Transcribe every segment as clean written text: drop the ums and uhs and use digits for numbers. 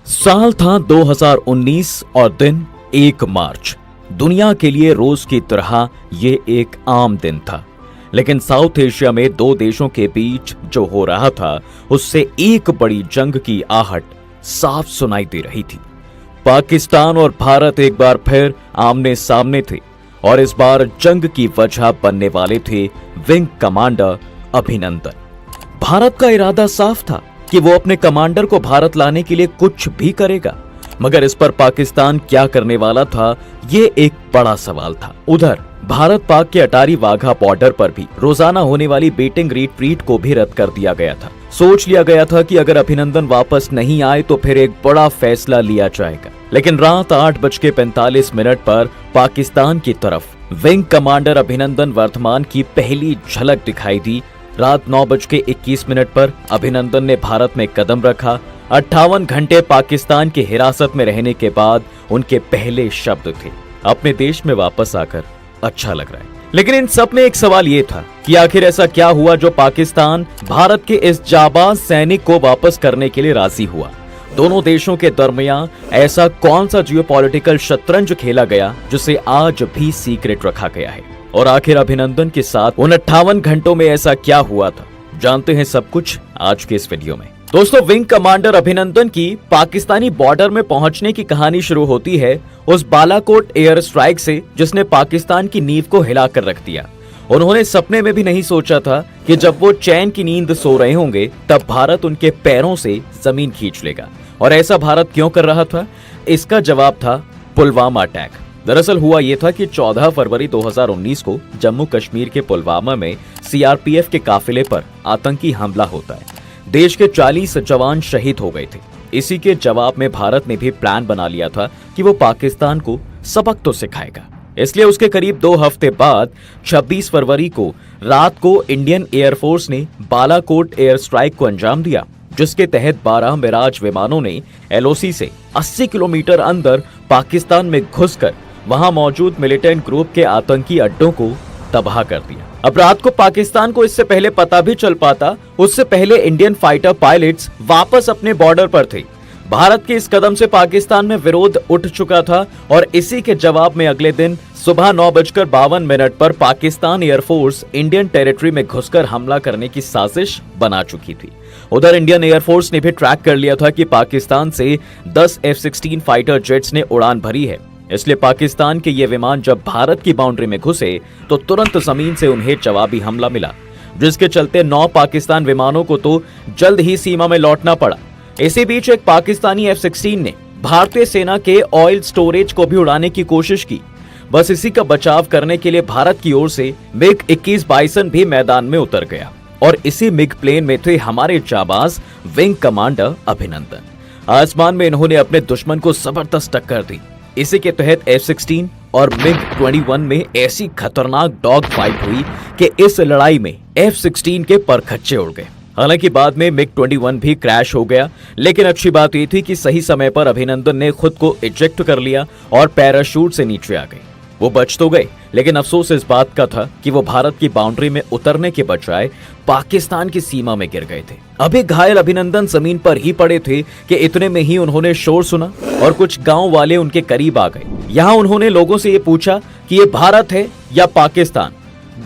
साल था 2019 और दिन 1 मार्च। दुनिया के लिए रोज की तरह ये एक आम दिन था, लेकिन साउथ एशिया में दो देशों के बीच जो हो रहा था उससे एक बड़ी जंग की आहट साफ सुनाई दे रही थी। पाकिस्तान और भारत एक बार फिर आमने सामने थे और इस बार जंग की वजह बनने वाले थे विंग कमांडर अभिनंदन। भारत का इरादा साफ था कि वो अपने कमांडर को भारत लाने के लिए कुछ भी करेगा, मगर इस पर पाकिस्तान क्या करने वाला था, ये एक बड़ा सवाल था। उधर भारत पाक के अटारी वाघा बॉर्डर पर भी रोजाना होने वाली बीटिंग रिट्रीट को भी रद्द कर दिया गया था। सोच लिया गया था कि अगर अभिनंदन वापस नहीं आए तो फिर एक बड़ा फैसला लिया जाएगा, लेकिन रात 8:45 पर पाकिस्तान की तरफ विंग कमांडर अभिनंदन वर्धमान की पहली झलक दिखाई दी। रात 9:21 पर अभिनंदन ने भारत में कदम रखा। 58 घंटे पाकिस्तान की हिरासत में रहने के बाद उनके पहले शब्द थे, अपने देश में वापस आकर अच्छा लग रहा है। लेकिन इन सब में एक सवाल ये था कि आखिर ऐसा क्या हुआ जो पाकिस्तान भारत के इस जाबाज सैनिक को वापस करने के लिए राजी हुआ। दोनों देशों के दरमियान ऐसा कौन सा जियोपॉलिटिकल शतरंज खेला गया जिसे आज भी सीक्रेट रखा गया है, और आखिर अभिनंदन के साथ उन 58 घंटों में ऐसा क्या हुआ था, जानते हैं सब कुछ आज के इस वीडियो में। दोस्तों, विंग कमांडर अभिनंदन की पाकिस्तानी बॉर्डर में पहुंचने की कहानी शुरू होती है उस बालाकोट एयर स्ट्राइक से जिसने पाकिस्तान की नींव को हिलाकर रख दिया। उन्होंने सपने में भी नहीं सोचा था कि जब वो चैन की नींद सो रहे होंगे तब भारत उनके पैरों से जमीन खींच लेगा। और ऐसा भारत क्यों कर रहा था? इसका जवाब था पुलवामा अटैक। दरअसल हुआ यह था कि 14 फरवरी 2019 को जम्मू कश्मीर के पुलवामा में सीआरपीएफ के काफिले पर आतंकी हमला होता है। देश के 40 जवान शहीद हो गए थे। इसी के जवाब में भारत ने भी प्लान बना लिया था कि वो पाकिस्तान को सबक तो सिखाएगा। इसलिए उसके करीब 2 हफ्ते बाद 26 फरवरी को रात को इंडियन एयरफोर्स ने बालाकोट एयर स्ट्राइक को अंजाम दिया, जिसके तहत 12 मिराज विमानों ने एलओसी से 80 किलोमीटर अंदर पाकिस्तान में घुसकर वहां मौजूद मिलिटेंट ग्रुप के आतंकी अड्डों को तबाह कर दिया। अब रात को पाकिस्तान को इससे पहले पता भी चल पाता, उससे पहले इंडियन फाइटर पायलट्स वापस अपने बॉर्डर पर थे। भारत के इस कदम से पाकिस्तान में विरोध उठ चुका था और इसी के जवाब में अगले दिन सुबह 9:52 पर पाकिस्तान एयरफोर्स इंडियन टेरिटरी में घुसकर हमला करने की साजिश बना चुकी थी। उधर इंडियन एयरफोर्स ने भी ट्रैक कर लिया था कि पाकिस्तान से 10 F-16 फाइटर जेट्स ने उड़ान भरी है। इसलिए पाकिस्तान के ये विमान जब भारत की बाउंड्री में घुसे तो तुरंत जमीन से उन्हें जवाबी हमला मिला, जिसके चलते 9 पाकिस्तान विमानों को तो जल्द ही सीमा में लौटना पड़ा। इसी बीच एक पाकिस्तानी F-16 ने भारतीय सेना के ऑयल स्टोरेज को भी उड़ाने की कोशिश की। बस इसी का बचाव करने के लिए भारत की ओर से मिग 21 बाइसन भी मैदान में उतर गया और इसी मिग प्लेन में थे हमारे जाबाज विंग कमांडर अभिनंदन। आसमान में इन्होंने अपने दुश्मन को जबरदस्त टक्कर दी। इसी के तहत F-16 और मिग 21 में ऐसी खतरनाक डॉग फाइट हुई कि इस लड़ाई में F-16 के परखच्चे उड़ गए। हालांकि बाद में मिग 21 भी क्रैश हो गया, लेकिन अच्छी बात यह थी कि सही समय पर अभिनंदन ने खुद को इजेक्ट कर लिया और पैराशूट से नीचे आ गए। वो बच तो गए, लेकिन अफसोस इस बात का था कि वो भारत की बाउंड्री में उतरने के बजाय पाकिस्तान की सीमा में गिर गए थे। अभी घायल अभिनंदन जमीन पर ही पड़े थे कि इतने में ही उन्होंने शोर सुना और कुछ गांव वाले उनके करीब आ गए। यहाँ उन्होंने लोगों से ये पूछा कि ये भारत है या पाकिस्तान।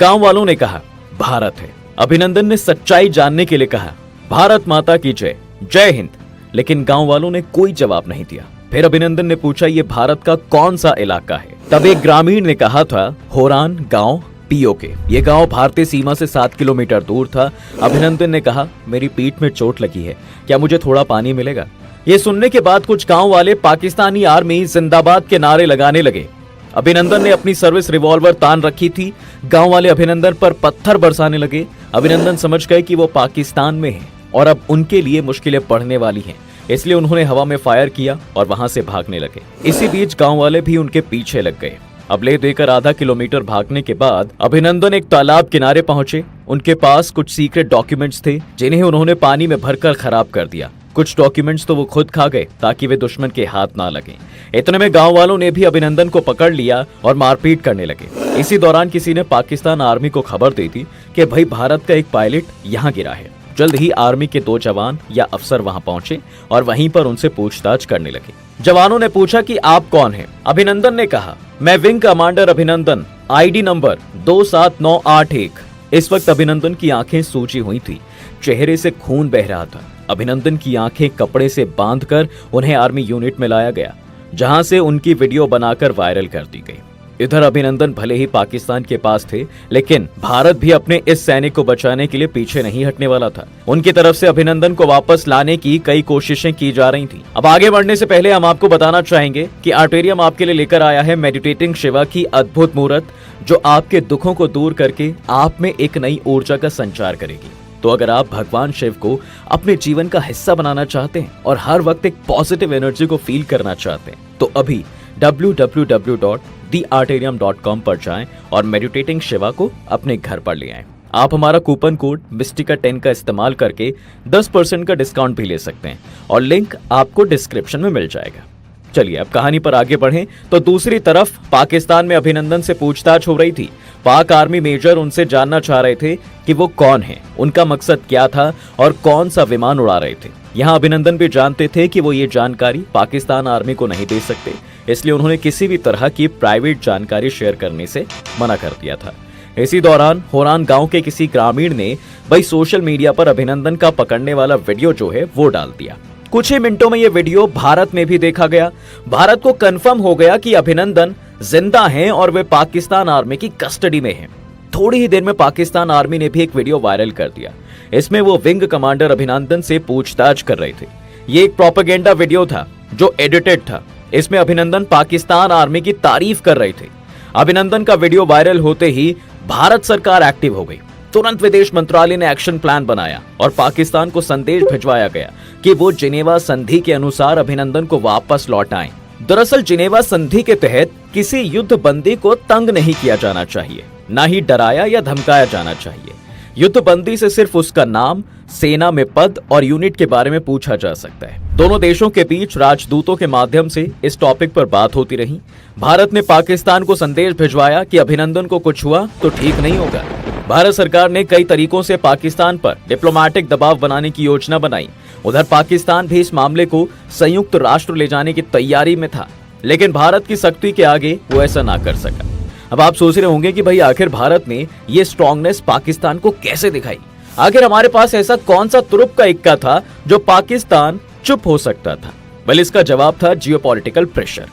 गांव वालों ने कहा भारत है। अभिनंदन ने सच्चाई जानने के लिए कहा भारत माता की जय, जय हिंद, लेकिन गांव वालों ने कोई जवाब नहीं दिया। फिर अभिनंदन ने पूछा ये भारत का कौन सा इलाका है। तब एक ग्रामीण ने कहा था होरान गांव पीओके। ये गांव भारतीय सीमा से 7 किलोमीटर दूर था। अभिनंदन ने कहा मेरी पीठ में चोट लगी है, क्या मुझे थोड़ा पानी मिलेगा? ये सुनने के बाद कुछ गांव वाले पाकिस्तानी आर्मी जिंदाबाद के नारे लगाने लगे। अभिनंदन ने अपनी सर्विस रिवॉल्वर तान रखी थी। गांव वाले अभिनंदन पर पत्थर बरसाने लगे। अभिनंदन समझ गए कि वो पाकिस्तान में हैं और अब उनके लिए मुश्किलें बढ़ने वाली हैं, इसलिए उन्होंने हवा में फायर किया और वहां से भागने लगे। इसी बीच गांव वाले भी उनके पीछे लग गए। अब ले देकर आधा किलोमीटर भागने के बाद अभिनंदन एक तालाब किनारे पहुंचे। उनके पास कुछ सीक्रेट डॉक्यूमेंट्स थे जिन्हें उन्होंने पानी में भरकर खराब कर दिया। कुछ डॉक्यूमेंट्स तो वो खुद खा गए ताकि वे दुश्मन के हाथ ना लगे। इतने में गांव वालों ने भी अभिनंदन को पकड़ लिया और मारपीट करने लगे। इसी दौरान किसी ने पाकिस्तान आर्मी को खबर दी थी कि भाई भारत का एक पायलट यहाँ गिरा है। जल्द ही आर्मी के 2 जवान या अफसर वहां पहुंचे और वहीं पर उनसे पूछताछ करने लगे। जवानों ने पूछा कि आप कौन हैं? अभिनंदन ने कहा, मैं विंग कमांडर अभिनंदन, आईडी नंबर 27981। इस वक्त अभिनंदन की आंखें सूजी हुई थी, चेहरे से खून बह रहा था। अभिनंदन की आंखें कपड़े से बांधकर उन्हें आर्मी यूनिट में लाया गया, जहां से उनकी वीडियो बनाकर वायरल कर दी गई। इधर अभिनंदन भले ही पाकिस्तान के पास थे, लेकिन भारत भी अपने इस सैनिक को बचाने के लिए पीछे नहीं हटने वाला था। उनकी तरफ से अभिनंदन को वापस लाने की कई कोशिशें की जा रही थी। अब आगे बढ़ने से पहले हम आपको बताना चाहेंगे कि आर्टेरियम आपके लिए लेकर आया है मेडिटेटिंग शिवा की अद्भुत मूर्त, जो आपके दुखों को दूर करके आप में एक नई ऊर्जा का संचार करेगी। तो अगर आप भगवान शिव को अपने जीवन का हिस्सा बनाना चाहते हैं और हर वक्त एक पॉजिटिव एनर्जी को फील करना चाहते हैं, तो अभी www.thearterium.com पर जाएं और मेडिटेटिंग शिवा को अपने घर पर ले आएं। आप हमारा कूपन कोड मिस्टिका10 का इस्तेमाल करके 10% का डिस्काउंट भी ले सकते हैं और लिंक आपको डिस्क्रिप्शन में मिल जाएगा। चलिए अब कहानी पर आगे बढ़ें तो दूसरी तरफ पाकिस्तान में अभिनंदन से पूछताछ हो रही थी। पाक आर्मी मेजर उनसे जानना चाह रहे थे कि वो कौन है, उनका मकसद क्या था और कौन सा विमान उड़ा रहे थे। यहाँ अभिनंदन भी जानते थे कि वो ये जानकारी पाकिस्तान आर्मी को नहीं दे सकते, इसलिए उन्होंने किसी भी तरह की प्राइवेट जानकारी शेयर करने से मना कर दिया था। इसी दौरान होरान गांव के किसी ग्रामीण ने भाई सोशल मीडिया पर अभिनंदन का पकड़ने वाला वीडियो जो है वो डाल दिया। कुछ ही मिनटों में ये वीडियो भारत में भी देखा गया। भारत को कंफर्म हो गया कि अभिनंदन जिंदा हैं और वे पाकिस्तान आर्मी की कस्टडी में हैं। थोड़ी ही देर में पाकिस्तान आर्मी ने भी एक वीडियो वायरल कर दिया। इसमें वो विंग कमांडर अभिनंदन से पूछताछ कर रहे थे। ये एक प्रोपेगेंडा वीडियो था जो एडिटेड था। इसमें अभिनंदन पाकिस्तान आर्मी की तारीफ कर रहे थे। अभिनंदन का वीडियो वायरल होते ही भारत सरकार एक्टिव हो गई। तुरंत विदेश मंत्रालय ने एक्शन प्लान बनाया और पाकिस्तान को संदेश भिजवाया गया कि वो जिनेवा संधि के अनुसार अभिनंदन को वापस लौटाएं। दरअसल जिनेवा संधि के तहत किसी युद्ध बंदी को तंग नहीं किया जाना चाहिए, न ही डराया या धमकाया जाना चाहिए। युद्ध बंदी से सिर्फ उसका नाम, सेना में पद और यूनिट के बारे में पूछा जा सकता है। दोनों देशों के बीच राजदूतों के माध्यम से इस टॉपिक पर बात होती रही। भारत ने पाकिस्तान को संदेश भिजवाया कि अभिनंदन को कुछ हुआ तो ठीक नहीं होगा। भारत सरकार ने कई तरीकों से पाकिस्तान पर डिप्लोमेटिक दबाव बनाने की योजना बनाई। उधर पाकिस्तान भी इस मामले को संयुक्त राष्ट्र ले जाने की तैयारी में था, लेकिन भारत की सख्ती के आगे वो ऐसा ना कर सका। अब आप सोच रहे होंगे कि भाई आखिर भारत ने ये स्ट्रॉन्गनेस पाकिस्तान को कैसे दिखाई? आखिर हमारे पास ऐसा कौन सा तुरुप का इक्का था जो पाकिस्तान चुप हो सकता था? वेल, इसका जवाब था जियोपॉलिटिकल प्रेशर।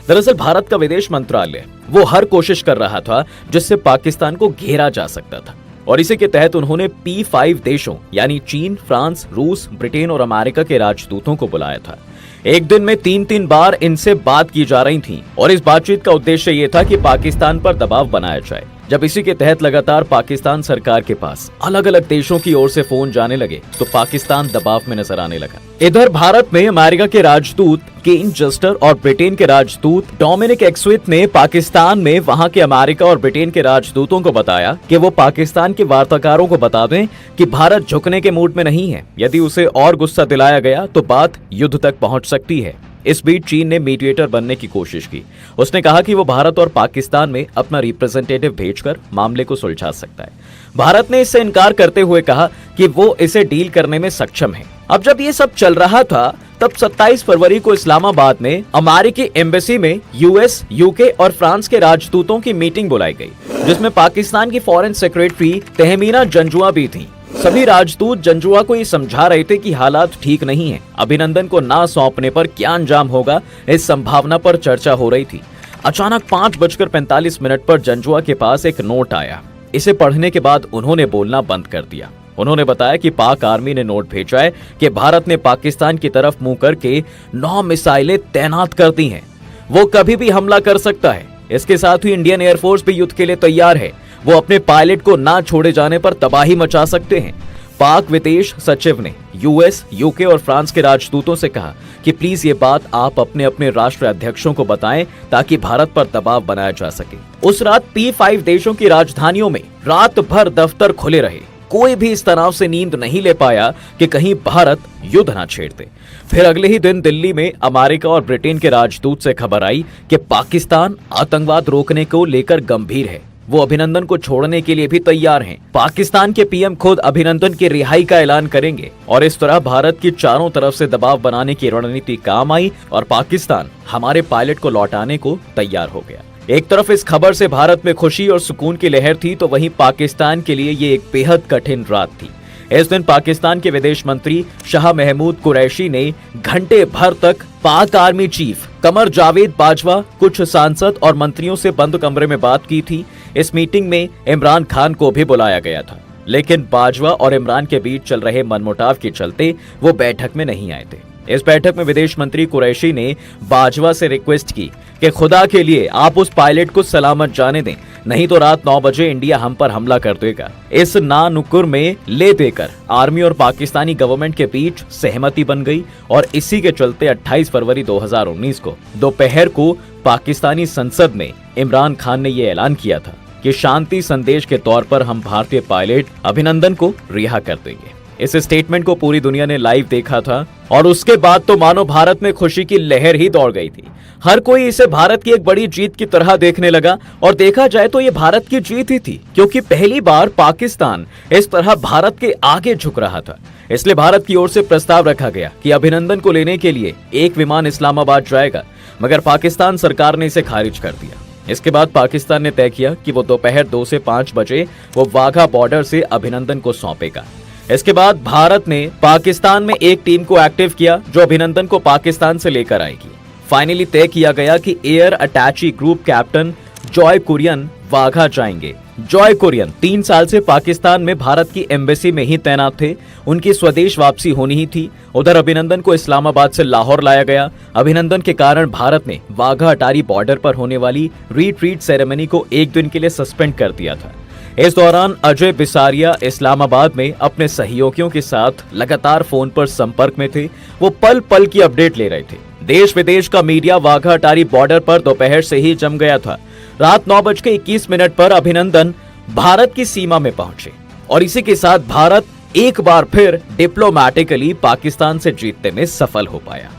दरअसल भारत का विदेश मंत्रालय वो हर कोशिश कर रहा था जिससे पाकिस्तान को घेरा जा सकता था, और इसी के तहत उन्होंने P5 देशों यानी चीन, फ्रांस, रूस, ब्रिटेन और अमेरिका के राजदूतों को बुलाया था। एक दिन में 3-3 बार इनसे बात की जा रही थी और इस बातचीत का उद्देश्य ये था कि पाकिस्तान पर दबाव बनाया जाए। जब इसी के तहत लगातार पाकिस्तान सरकार के पास अलग अलग देशों की ओर से फोन जाने लगे तो पाकिस्तान दबाव में नजर आने लगा। इधर भारत में अमेरिका के राजदूत केन जस्टर और ब्रिटेन के राजदूत डोमिनिक एक्सविथ ने पाकिस्तान में वहां के अमेरिका और ब्रिटेन के राजदूतों को बताया कि वो पाकिस्तान के वार्ताकारों को बता दें कि भारत झुकने के मूड में नहीं है। यदि उसे और गुस्सा दिलाया गया तो बात युद्ध तक पहुंच सकती है। इस बीच चीन ने मीडिएटर बनने की कोशिश की। उसने कहा कि वो भारत और पाकिस्तान में अपना रिप्रेजेंटेटिव भेजकर मामले को सुलझा सकता है। भारत ने इससे इनकार करते हुए कहा कि वो इसे डील करने में सक्षम है। अब जब ये सब चल रहा था तब 27 फरवरी को इस्लामाबाद में अमेरिकी एम्बेसी में यूएस, यूके और फ्रांस के राजदूतों की मीटिंग बुलाई गई, जिसमें पाकिस्तान की फॉरेन सेक्रेटरी तहमीना जंजुआ भी थी। सभी राजदूत जंजुआ को ये समझा रहे थे कि हालात ठीक नहीं है। अभिनंदन को ना सौंपने पर क्या अंजाम होगा, इस संभावना पर चर्चा हो रही थी। अचानक 5:45 पर जंजुआ के पास एक नोट आया। इसे पढ़ने के बाद उन्होंने बोलना बंद कर दिया। उन्होंने बताया कि पाक आर्मी ने नोट भेजा है कि भारत ने पाकिस्तान की तरफ मुंह करके 9 मिसाइलें तैनात कर दी हैं। वो कभी भी हमला कर सकता है। इसके साथ ही इंडियन एयरफोर्स भी युद्ध के लिए तैयार है। वो अपने पायलट को ना छोड़े जाने पर तबाही मचा सकते हैं। पाक विदेश सचिव ने यूएस, यूके और फ्रांस के राजदूतों से कहा कि प्लीज ये बात आप अपने अपने राष्ट्र अध्यक्षों को बताएं ताकि भारत पर दबाव बनाया जा सके। उस रात P5 देशों की राजधानियों में रात भर दफ्तर खुले रहे। कोई भी इस तनाव से नींद नहीं ले पाया कि कहीं भारत युद्ध ना छेड़ दे। फिर अगले ही दिन दिल्ली में अमेरिका और ब्रिटेन के राजदूत से खबर आई कि पाकिस्तान आतंकवाद रोकने को लेकर गंभीर है। वो अभिनंदन को छोड़ने के लिए भी तैयार हैं। पाकिस्तान के पीएम खुद अभिनंदन की रिहाई का ऐलान करेंगे और इस तरह भारत की चारों तरफ से दबाव बनाने की रणनीति काम आई और पाकिस्तान हमारे पायलट को लौटाने को तैयार हो गया। एक तरफ इस खबर से भारत में खुशी और सुकून की लहर थी, तो वहीं पाकिस्तान के लिए ये एक बेहद कठिन रात थी। इस दिन पाकिस्तान के विदेश मंत्री शाह महमूद कुरैशी ने घंटे भर तक पाक आर्मी चीफ कमर जावेद बाजवा, कुछ सांसद और मंत्रियों से बंद कमरे में बात की थी। इस मीटिंग में इमरान खान को भी बुलाया गया था, लेकिन बाजवा और इमरान के बीच चल रहे मनमुटाव के चलते वो बैठक में नहीं आए थे। इस बैठक में विदेश मंत्री कुरैशी ने बाजवा से रिक्वेस्ट की कि खुदा के लिए आप उस पायलट को सलामत जाने दें, नहीं तो रात 9 बजे इंडिया हम पर हमला कर देगा। इस नानुकुर में ले देकर आर्मी और पाकिस्तानी गवर्नमेंट के बीच सहमति बन गई और इसी के चलते 28 फरवरी 2019 को दोपहर को पाकिस्तानी संसद में इमरान खान ने यह ऐलान किया था कि शांति संदेश के तौर पर हम भारतीय पायलट अभिनंदन को रिहा कर देंगे। इस स्टेटमेंट को पूरी दुनिया ने लाइव देखा था और उसके बाद तो मानो भारत में खुशी की लहर ही दौड़ गई थी। हर कोई इसे भारत की एक बड़ी जीत की तरह देखने लगा और देखा जाए तो ये भारत की जीत ही थी, क्योंकि पहली बार पाकिस्तान इस तरह भारत के आगे झुक रहा था। इसलिए भारत की ओर से प्रस्ताव रखा गया कि अभिनंदन को लेने के लिए एक विमान इस्लामाबाद जाएगा, मगर पाकिस्तान सरकार ने इसे खारिज कर दिया। इसके बाद पाकिस्तान ने तय किया कि वो दोपहर 2 से 5 बजे वो वाघा बॉर्डर से अभिनंदन को सौंपेगा। इसके बाद भारत ने पाकिस्तान में एक टीम को एक्टिव किया जो अभिनंदन को पाकिस्तान से लेकर आएगी। फाइनली तय किया गया कि air attache group captain Joy Kurian Wagah जाएंगे। जॉय कुरियन 3 साल से पाकिस्तान में भारत की एम्बेसी में ही तैनात थे। उनकी स्वदेश वापसी होनी ही थी। उधर अभिनंदन को इस्लामाबाद से लाहौर लाया गया। अभिनंदन के कारण भारत ने वाघा अटारी बॉर्डर पर होने वाली रिट्रीट सेरेमनी को एक दिन के लिए सस्पेंड कर दिया था। इस दौरान अजय बिसारिया इस्लामाबाद में अपने सहयोगियों के साथ लगातार फोन पर संपर्क में थे। वो पल पल की अपडेट ले रहे थे। देश विदेश का मीडिया वाघा अटारी बॉर्डर पर दोपहर से ही जम गया था। रात 9:21 पर अभिनंदन भारत की सीमा में पहुंचे और इसी के साथ भारत एक बार फिर डिप्लोमैटिकली पाकिस्तान से जीतने में सफल हो पाया।